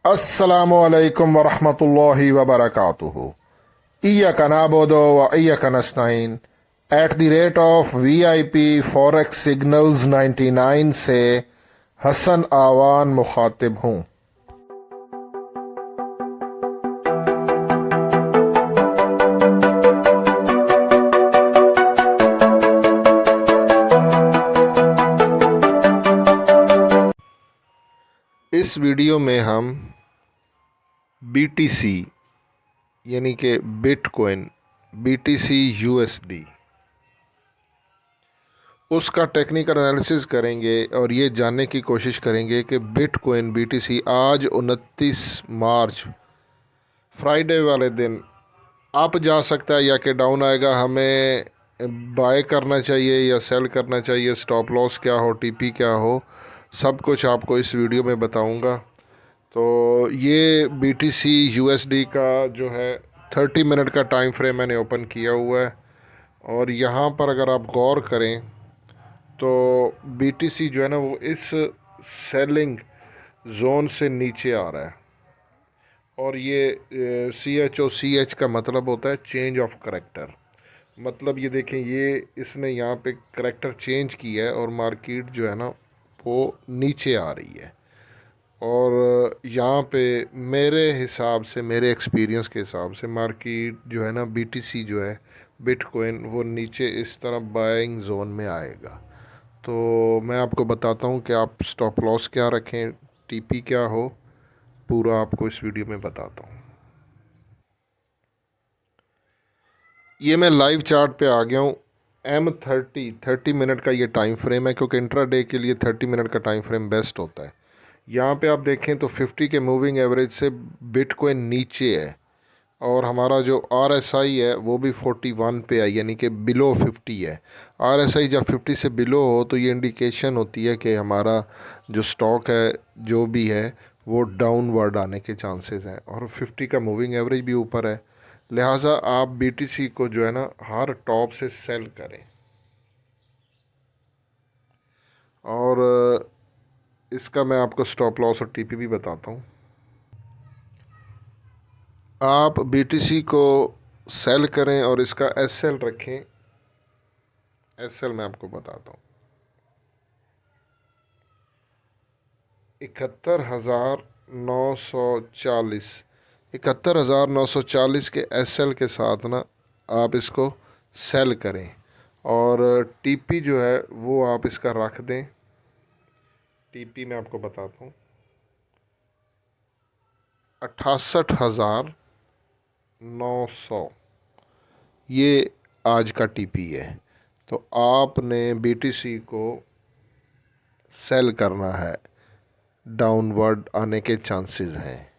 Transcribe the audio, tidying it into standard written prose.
अस्सलामुअलैकुम वरहमतुल्लाहि वबरकातुहु। इय्याका नअबुदु व इय्याका नस्तईन at the rate of VIP forex signals 99 से हसन आवान मुखातिब हूँ। इस वीडियो में हम BTC यानी कि बिटकॉइन BTC USD उसका टेक्निकल एनालिसिस करेंगे और ये जानने की कोशिश करेंगे कि बिटकॉइन BTC आज 29 मार्च फ्राइडे वाले दिन अप जा सकता है या कि डाउन आएगा, हमें बाय करना चाहिए या सेल करना चाहिए, स्टॉप लॉस क्या हो, TP क्या हो, सब कुछ आपको इस वीडियो में बताऊंगा। तो ये BTC USD का जो है 30 मिनट का टाइम फ्रेम मैंने ओपन किया हुआ है और यहाँ पर अगर आप गौर करें तो BTC जो है ना वो इस सेलिंग जोन से नीचे आ रहा है और ये CH का मतलब होता है चेंज ऑफ करेक्टर। मतलब ये देखें, ये इसने यहाँ पे करेक्टर चेंज किया है और मार्केट जो है ना वो नीचे आ रही है। और यहाँ पे मेरे हिसाब से, मेरे एक्सपीरियंस के हिसाब से मार्केट जो है ना BTC जो है बिटकॉइन वो नीचे इस तरह बाइंग जोन में आएगा। तो मैं आपको बताता हूँ कि आप स्टॉप लॉस क्या रखें, TP क्या हो, पूरा आपको इस वीडियो में बताता हूँ। ये मैं लाइव चार्ट पे आ गया हूँ। M30 मिनट का ये टाइम फ्रेम है क्योंकि इंट्राडे के लिए 30 मिनट का टाइम फ्रेम बेस्ट होता है। यहाँ पे आप देखें तो 50 के मूविंग एवरेज से बिटकॉइन नीचे है और हमारा जो RSI है वो भी 41 पे है, यानी कि बिलो 50 है। RSI जब 50 से बिलो हो तो ये इंडिकेशन होती है कि हमारा जो स्टॉक है जो भी है वो डाउनवर्ड आने के चांसेस हैं और 50 का मूविंग एवरेज भी ऊपर है। लिहाजा आप BTC को जो है ना हर टॉप से सेल करें। और इसका मैं आपको स्टॉप लॉस और TP भी बताता हूँ। आप BTC को सेल करें और इसका SL रखें। SL मैं आपको बताता हूँ, 71,940 71,940 के SL के साथ ना आप इसको सेल करें और TP जो है वो आप इसका रख दें। TP मैं आपको बताता हूँ, 68,900 ये आज का TP है। तो आपने BTC को सेल करना है, डाउनवर्ड आने के चांसेस हैं।